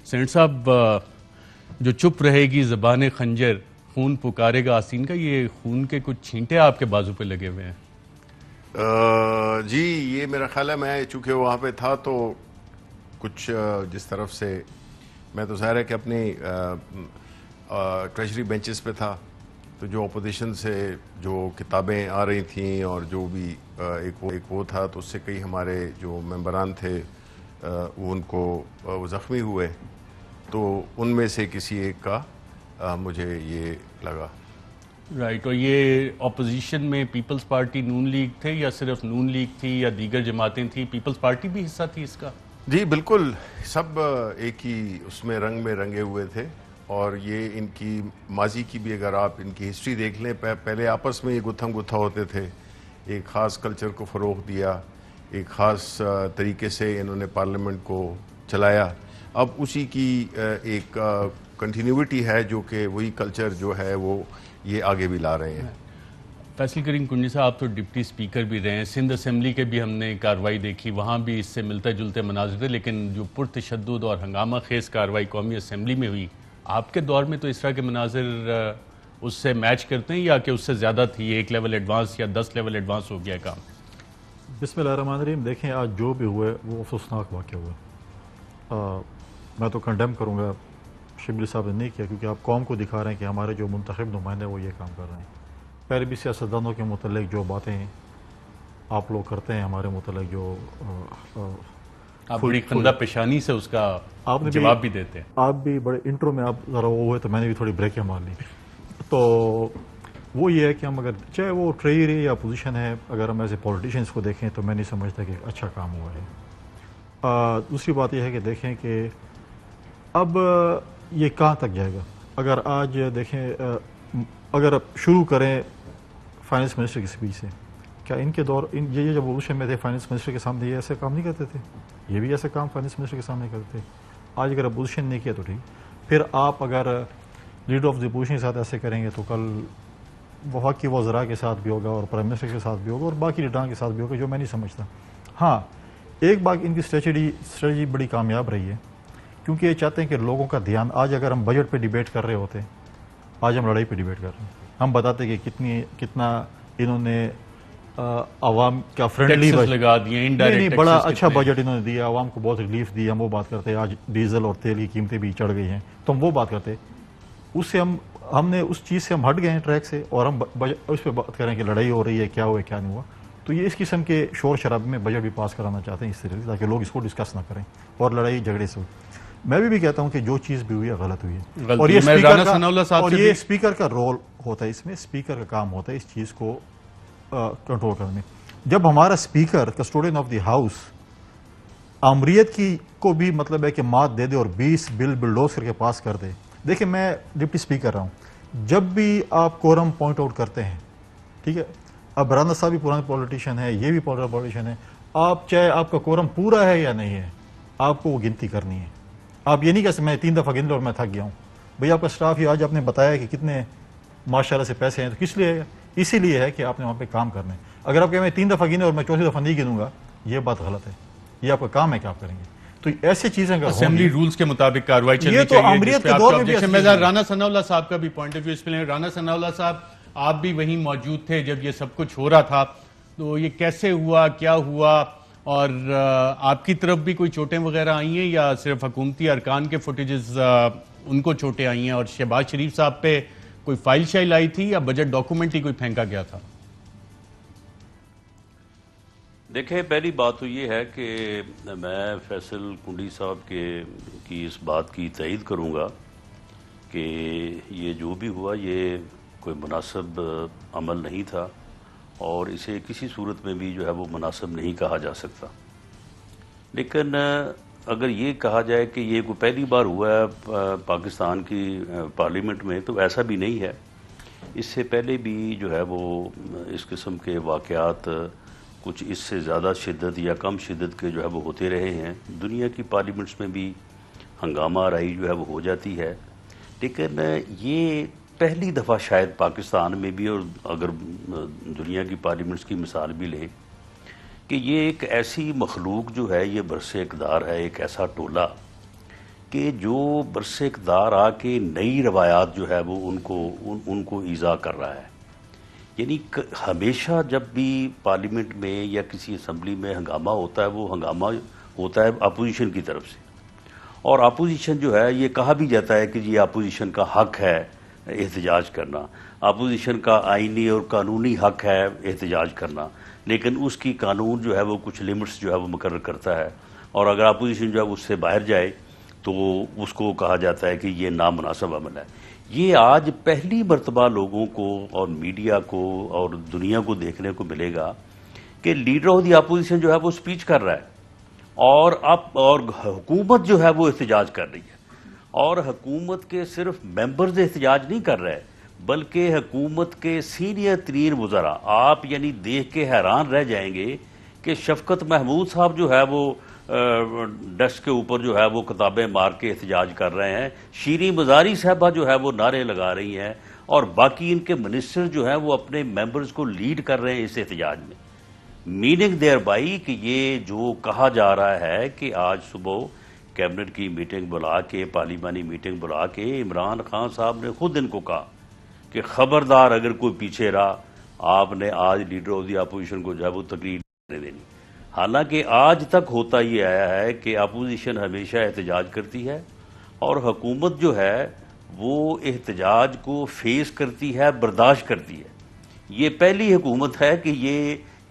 Saint صاحب، جو چپ رہے گی زبان خنجر، خون پکارے گا آستین کا، یہ خون کے کچھ چھینٹے آپ کے بازو پہ لگے ہوئے ہیں؟ جی، یہ میرا خیال ہے، میں چونکہ وہاں پہ تھا تو کچھ جس طرف سے میں تو ظاہر ہے کہ اپنی ٹریجری بینچز پہ تھا، تو جو اپوزیشن سے جو کتابیں آ رہی تھیں اور جو بھی ایک وہ تھا، تو اس سے کئی ہمارے جو ممبران تھے وہ ان کو وہ زخمی ہوئے، تو ان میں سے کسی ایک کا مجھے یہ لگا۔ رائٹ، اور یہ اپوزیشن میں پیپلز پارٹی نون لیگ تھے یا صرف نون لیگ تھی یا دیگر جماعتیں تھیں؟ پیپلز پارٹی بھی حصہ تھی اس کا؟ جی بالکل، سب ایک ہی اس میں رنگ میں رنگے ہوئے تھے، اور یہ ان کی ماضی کی بھی اگر آپ ان کی ہسٹری دیکھ لیں، پہلے آپس میں یہ گتھم گتھا ہوتے تھے، ایک خاص کلچر کو فروغ دیا، ایک خاص طریقے سے انہوں نے پارلیمنٹ کو چلایا، اب اسی کی ایک کنٹینیوٹی ہے، جو کہ وہی کلچر جو ہے وہ یہ آگے بھی لا رہے ہیں۔ فیصل کریم کنڈی صاحب، آپ تو ڈپٹی اسپیکر بھی رہے ہیں، سندھ اسمبلی کے بھی ہم نے کارروائی دیکھی، وہاں بھی اس سے ملتے جلتے مناظر تھے، لیکن جو پرتشدد اور ہنگامہ خیز کارروائی قومی اسمبلی میں ہوئی، آپ کے دور میں تو اس طرح کے مناظر اس سے میچ کرتے ہیں یا کہ اس سے زیادہ تھی، ایک لیول ایڈوانس یا 10 لیول ایڈوانس ہو گیا ہے کام؟ بسم اللہ الرحمن الرحیم۔ دیکھیں، آج جو بھی ہوئے وہ افسوسناک واقعہ ہوا۔ میں تو کنڈیم کروں گا، شبلی صاحب نے نہیں کیا، کیونکہ آپ قوم کو دکھا رہے ہیں کہ ہمارے جو منتخب نمائندے وہ یہ کام کر رہے ہیں۔ پہلے بھی سیاستدانوں کے متعلق جو باتیں آپ لوگ کرتے ہیں ہمارے متعلق، جو آپ بڑی خندہ پیشانی سے اس کا جواب بھی دیتے ہیں۔ آپ بھی بڑے انٹرو میں آپ ذرا وہ ہوئے تو میں نے بھی تھوڑی بریکیں مار لی، تو وہ یہ ہے کہ ہم اگر چاہے وہ ٹریجری یا پوزیشن ہے، اگر ہم ایسے پولیٹیشنس کو دیکھیں تو میں نہیں سمجھتا کہ اچھا کام ہوا ہے۔ دوسری بات یہ ہے کہ دیکھیں کہ اب یہ کہاں تک جائے گا۔ اگر آج دیکھیں، اگر شروع کریں فائنانس منسٹر کی اسپیچ سے، کیا ان کے دور یہ جب اپوزیشن میں تھے فائنانس منسٹر کے سامنے یہ ایسے کام نہیں کرتے تھے؟ یہ بھی ایسے کام فائنانس منسٹر کے سامنے کرتے تھے۔ آج اگر اپوزیشن نے کیا تو ٹھیک، پھر آپ اگر لیڈر آف دی اپوزیشن کے ساتھ ایسے کریں گے تو کل وفاقی وزراء کے ساتھ بھی ہوگا اور پرائم منسٹر کے ساتھ بھی ہوگا اور باقی لیڈران کے ساتھ بھی ہوگا، جو میں نہیں سمجھتا۔ ہاں، ایک بات ان کی اسٹریٹجی بڑی کامیاب رہی ہے، کیونکہ یہ چاہتے ہیں کہ لوگوں کا دھیان، آج اگر ہم بجٹ پہ ڈیبیٹ کر رہے ہوتے، آج ہم لڑائی پہ ڈیبیٹ کر رہے ہیں، ہم بتاتے کہ کتنا انہوں نے عوام کا فرینڈلی لگا دیے، نہیں، بڑا اچھا بجٹ انہوں نے دیا، عوام کو بہت ریلیف دی، ہم وہ بات کرتے ہیں۔ آج ڈیزل اور تیل کی قیمتیں بھی چڑھ گئی ہیں تو ہم وہ بات کرتے، اس سے ہم نے اس چیز سے ہم ہٹ گئے ہیں ٹریک سے، اور ہم اس پہ بات کریں کہ لڑائی ہو رہی ہے، کیا ہوا کیا نہیں ہوا۔ تو یہ اس قسم کے شور شرابے میں بجٹ بھی پاس کرانا چاہتے ہیں اس طریقے سے، تاکہ لوگ اس کو ڈسکس نہ کریں اور لڑائی جھگڑے سے میں بھی کہتا ہوں کہ جو چیز بھی ہوئی ہے غلط ہوئی ہے، اور یہ اسپیکر کا رول ہوتا ہے، اس میں اسپیکر کا کام ہوتا ہے اس چیز کو کنٹرول کرنے میں۔ جب ہمارا speaker custodian of the house آمریت کی کو بھی مطلب ہے کہ مات دے دے اور 20 بل بلڈوز کر کے پاس کر دے۔ دیکھیں، میں ڈپٹی اسپیکر رہا ہوں، جب بھی آپ کورم پوائنٹ آؤٹ کرتے ہیں، ٹھیک ہے، اب رانا صاحب بھی پرانے پولیٹیشین ہے، یہ بھی پولیٹیشین ہے، آپ چاہے آپ کا کورم پورا ہے یا نہیں ہے، آپ کو وہ گنتی کرنی ہے۔ آپ یہ نہیں کہہ سکتے میں 3 دفعہ گن لوں اور میں تھک گیا ہوں۔ بھئی آپ کا سٹاف ہی آج آپ نے بتایا کہ کتنے ماشاءاللہ سے پیسے ہیں، تو کس لیے ہے؟ اسی لیے ہے کہ آپ نے وہاں پہ کام کرنا ہے۔ اگر آپ کہیں میں 3 دفعہ گنے اور میں 4تھی دفعہ نہیں گنوں گا، یہ بات غلط ہے۔ یہ آپ کا کام ہے کہ آپ کریں گے، تو ایسی چیزیں اگر اسمبلی رولز کے مطابق کارروائی چلنی چاہیے۔ یہ تو عمریت کے دور میں بھی میں رانا ثناء اللہ صاحب کا بھی پوائنٹ آف ویو اس میں، رانا ثناء اللہ صاحب آپ بھی وہیں موجود تھے جب یہ سب کچھ ہو رہا تھا، تو یہ کیسے ہوا، کیا ہوا، اور آپ کی طرف بھی کوئی چوٹیں وغیرہ آئی ہیں یا صرف حکومتی ارکان کے فوٹیجز ان کو چوٹیں آئی ہیں، اور شہباز شریف صاحب پہ کوئی فائل شائل آئی تھی یا بجٹ ڈاکومنٹ ہی کوئی پھینکا گیا تھا؟ دیکھیں، پہلی بات تو یہ ہے کہ میں فیصل کنڈی صاحب کی اس بات کی تائید کروں گا کہ یہ جو بھی ہوا یہ کوئی مناسب عمل نہیں تھا، اور اسے کسی صورت میں بھی جو ہے وہ مناسب نہیں کہا جا سکتا۔ لیکن اگر یہ کہا جائے کہ یہ کوئی پہلی بار ہوا ہے پاکستان کی پارلیمنٹ میں، تو ایسا بھی نہیں ہے۔ اس سے پہلے بھی جو ہے وہ اس قسم کے واقعات کچھ اس سے زیادہ شدت یا کم شدت کے جو ہے وہ ہوتے رہے ہیں۔ دنیا کی پارلیمنٹس میں بھی ہنگامہ آرائی جو ہے وہ ہو جاتی ہے، لیکن یہ پہلی دفعہ شاید پاکستان میں بھی، اور اگر دنیا کی پارلیمنٹس کی مثال بھی لیں، کہ یہ ایک ایسی مخلوق جو ہے، یہ برس اقتدار ہے، ایک ایسا ٹولہ کہ جو برس اقتدار آ کے نئی روایات جو ہے وہ ان کو ایذا کر رہا ہے. یعنی ہمیشہ جب بھی پارلیمنٹ میں یا کسی اسمبلی میں ہنگامہ ہوتا ہے وہ ہنگامہ ہوتا ہے اپوزیشن کی طرف سے, اور اپوزیشن جو ہے یہ کہا بھی جاتا ہے کہ یہ اپوزیشن کا حق ہے احتجاج کرنا, اپوزیشن کا آئینی اور قانونی حق ہے احتجاج کرنا, لیکن اس کی قانون جو ہے وہ کچھ لمٹس جو ہے وہ مقرر کرتا ہے, اور اگر اپوزیشن جو ہے اس سے باہر جائے تو اس کو کہا جاتا ہے کہ یہ نامناسب عمل ہے. یہ آج پہلی مرتبہ لوگوں کو اور میڈیا کو اور دنیا کو دیکھنے کو ملے گا کہ لیڈر آف دی اپوزیشن جو ہے وہ سپیچ کر رہا ہے, اور حکومت جو ہے وہ احتجاج کر رہی ہے, اور حکومت کے صرف ممبرز احتجاج نہیں کر رہے بلکہ حکومت کے سینئر ترین وزراء. آپ یعنی دیکھ کے حیران رہ جائیں گے کہ شفقت محمود صاحب جو ہے وہ ڈیسک کے اوپر جو ہے وہ کتابیں مار کے احتجاج کر رہے ہیں, شیریں مزاری صاحبہ جو ہے وہ نعرے لگا رہی ہیں, اور باقی ان کے منسٹر جو ہیں وہ اپنے ممبرز کو لیڈ کر رہے ہیں اس احتجاج میں. میننگ دیر بائی کہ یہ جو کہا جا رہا ہے کہ آج صبح کیبنٹ کی میٹنگ بلا کے, پارلیمانی میٹنگ بلا کے عمران خان صاحب نے خود ان کو کہا کہ خبردار اگر کوئی پیچھے رہا آپ نے آج لیڈر آف دی اپوزیشن کو جو ہے وہ تقریر نہیں دینی. حالانکہ آج تک ہوتا یہ آیا ہے کہ اپوزیشن ہمیشہ احتجاج کرتی ہے اور حکومت جو ہے وہ احتجاج کو فیس کرتی ہے, برداشت کرتی ہے. یہ پہلی حکومت ہے کہ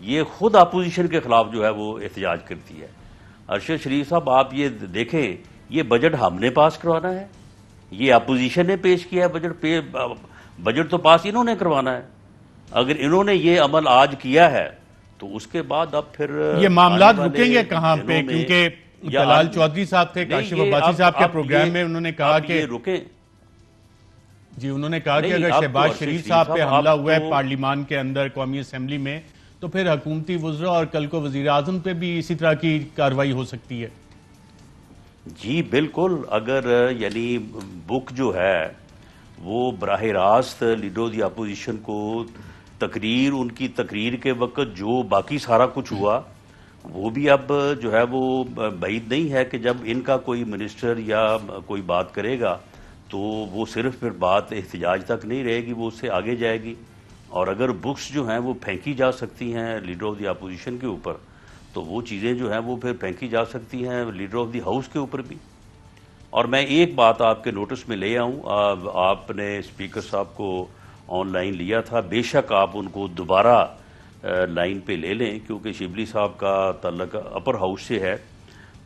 یہ خود اپوزیشن کے خلاف جو ہے وہ احتجاج کرتی ہے. ارشد شریف صاحب آپ یہ دیکھیں, یہ بجٹ ہم نے پاس کروانا ہے, یہ اپوزیشن نے پیش کیا ہے بجٹ تو پاس انہوں نے کروانا ہے. اگر انہوں نے یہ عمل آج کیا ہے تو اس کے بعد اب پھر یہ معاملات رکیں گے کہاں پہ, کیونکہ طلال چودھری صاحب تھے کاشف عباسی صاحب کے پروگرام میں, انہوں نے کہا کہ انہوں نے کہا کہ اگر شہباز شریف صاحب پہ حملہ ہوا ہے پارلیمان کے اندر قومی اسمبلی میں تو پھر حکومتی وزراء اور کل کو وزیر اعظم پہ بھی اسی طرح کی کارروائی ہو سکتی ہے. جی بالکل, اگر یعنی بک جو ہے وہ براہ راست لیڈر آف دی اپوزیشن کو ان کی تقریر کے وقت جو باقی سارا کچھ ہوا وہ بھی اب جو ہے وہ بعید نہیں ہے کہ جب ان کا کوئی منسٹر یا کوئی بات کرے گا تو وہ صرف پھر بات احتجاج تک نہیں رہے گی, وہ اس سے آگے جائے گی. اور اگر بکس جو ہیں وہ پھینکی جا سکتی ہیں لیڈر آف دی اپوزیشن کے اوپر تو وہ چیزیں جو ہیں وہ پھر پھینکی جا سکتی ہیں لیڈر آف دی ہاؤس کے اوپر بھی. اور میں ایک بات آپ کے نوٹس میں لے آؤں, آپ نے اسپیکر صاحب کو آن لائن لیا تھا, بے شک آپ ان کو دوبارہ لائن پہ لے لیں کیونکہ شبلی صاحب کا تعلق اپر ہاؤس سے ہے,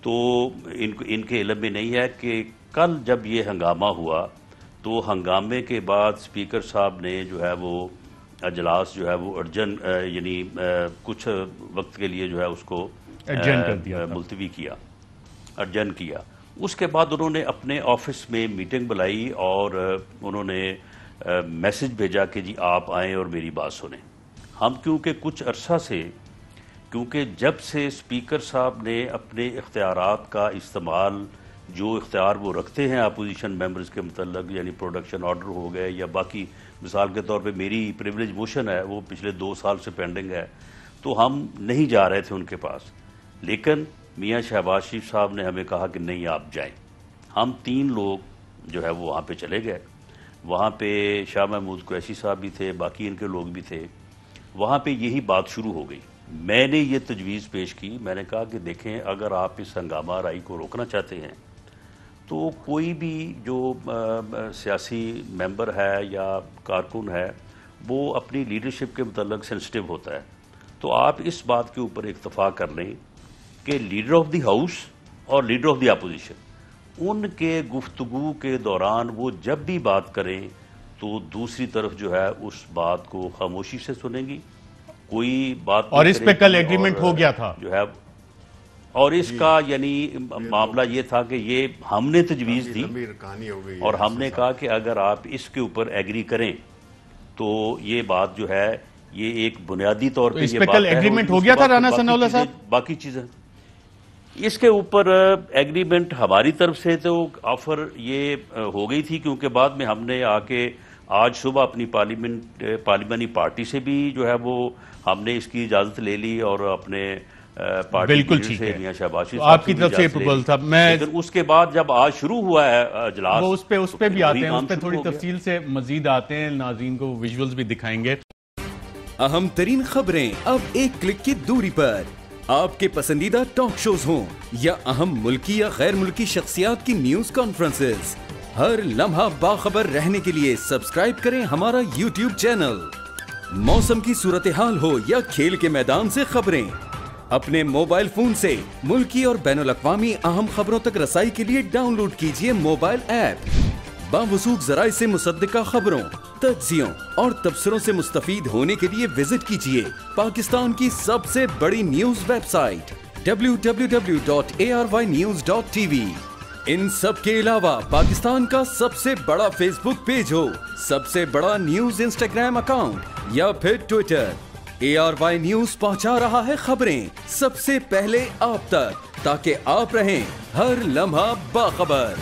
تو ان کے علم میں نہیں ہے کہ کل جب یہ ہنگامہ ہوا تو ہنگامے کے بعد اسپیکر صاحب نے جو ہے وہ اجلاس جو ہے وہ یعنی کچھ وقت کے لیے جو ہے اس کو ملتوی کیا, ارجن کیا. اس کے بعد انہوں نے اپنے آفس میں میٹنگ بلائی اور انہوں نے میسج بھیجا کہ جی آپ آئیں اور میری بات سنیں. ہم کیونکہ کچھ عرصہ سے, کیونکہ جب سے اسپیکر صاحب نے اپنے اختیارات کا استعمال, جو اختیار وہ رکھتے ہیں اپوزیشن ممبرز کے متعلق, یعنی پروڈکشن آرڈر ہو گئے یا باقی, مثال کے طور پہ میری پریویلیج موشن ہے وہ پچھلے 2 سال سے پینڈنگ ہے, تو ہم نہیں جا رہے تھے ان کے پاس. لیکن میاں شہباز شریف صاحب نے ہمیں کہا کہ نہیں آپ جائیں. ہم 3 لوگ جو ہے وہ وہاں پہ چلے گئے. وہاں پہ شاہ محمود قریشی صاحب بھی تھے, باقی ان کے لوگ بھی تھے. وہاں پہ یہی بات شروع ہو گئی. میں نے یہ تجویز پیش کی, میں نے کہا کہ دیکھیں اگر آپ اس ہنگامہ آرائی کو روکنا چاہتے ہیں تو کوئی بھی جو سیاسی ممبر ہے یا کارکن ہے وہ اپنی لیڈرشپ کے متعلق سینسٹیو ہوتا ہے, تو آپ اس بات کے اوپر اکتفا کر لیں کہ لیڈر آف دی ہاؤس اور لیڈر آف دی اپوزیشن ان کے گفتگو کے دوران وہ جب بھی بات کریں تو دوسری طرف جو ہے اس بات کو خاموشی سے سنیں گی, کوئی بات اور اس پہ کل ایگریمنٹ ہو گیا تھا جو ہے. اور اس کا یعنی معاملہ یہ تھا کہ یہ ہم نے تجویز دی اور ہم نے کہا کہ اگر آپ اس کے اوپر ایگری کریں تو یہ بات جو ہے یہ ایک بنیادی طور پہ اس پہ کل ایگریمنٹ ہو گیا تھا رانا ثناء اللہ صاحب. باقی چیزیں اس کے اوپر ایگریمنٹ ہماری طرف سے تو آفر یہ ہو گئی تھی, کیونکہ بعد میں ہم نے آ کے آج صبح اپنی پارلیمانی پارٹی سے بھی جو ہے وہ ہم نے اس کی اجازت لے لی اور اپنے پارٹی بالکل لیڈر ٹھیک سے ہے. میاں شہباز شریف تو صاحب آپ کی سے بھی طرف سے یہ اجازت لے proposal لی. تھا. میں لیکن اس کے بعد جب آج شروع ہوا ہے اجلاس وہ اس پہ بھی آتے ہیں, اس پہ تھوڑی تفصیل تفصیل سے مزید آتے ہیں, ناظرین کو ویژولز بھی دکھائیں گے. اہم ترین خبریں اب ایک کلک کی دوری پر. آپ کے پسندیدہ ٹاک شوز ہوں یا اہم ملکی یا غیر ملکی شخصیات کی نیوز کانفرنسز, ہر لمحہ باخبر رہنے کے لیے سبسکرائب کریں ہمارا یوٹیوب چینل. موسم کی صورتحال ہو یا کھیل کے میدان سے خبریں, اپنے موبائل فون سے ملکی اور بین الاقوامی اہم خبروں تک رسائی کے لیے ڈاؤن لوڈ کیجیے موبائل ایپ. باوثوق ذرائع سے مصدقہ خبروں, تجزیوں اور تبصروں سے مستفید ہونے کے لیے وزٹ کیجیے پاکستان کی سب سے بڑی نیوز ویب سائٹ www.arYnews.tv. ان سب کے علاوہ پاکستان کا سب سے بڑا فیس بک پیج ہو, سب سے بڑا نیوز انسٹاگرام اکاؤنٹ یا پھر ٹویٹر, ARY نیوز پہنچا رہا ہے خبریں سب سے پہلے آپ تک, تاکہ آپ رہیں ہر لمحہ باخبر.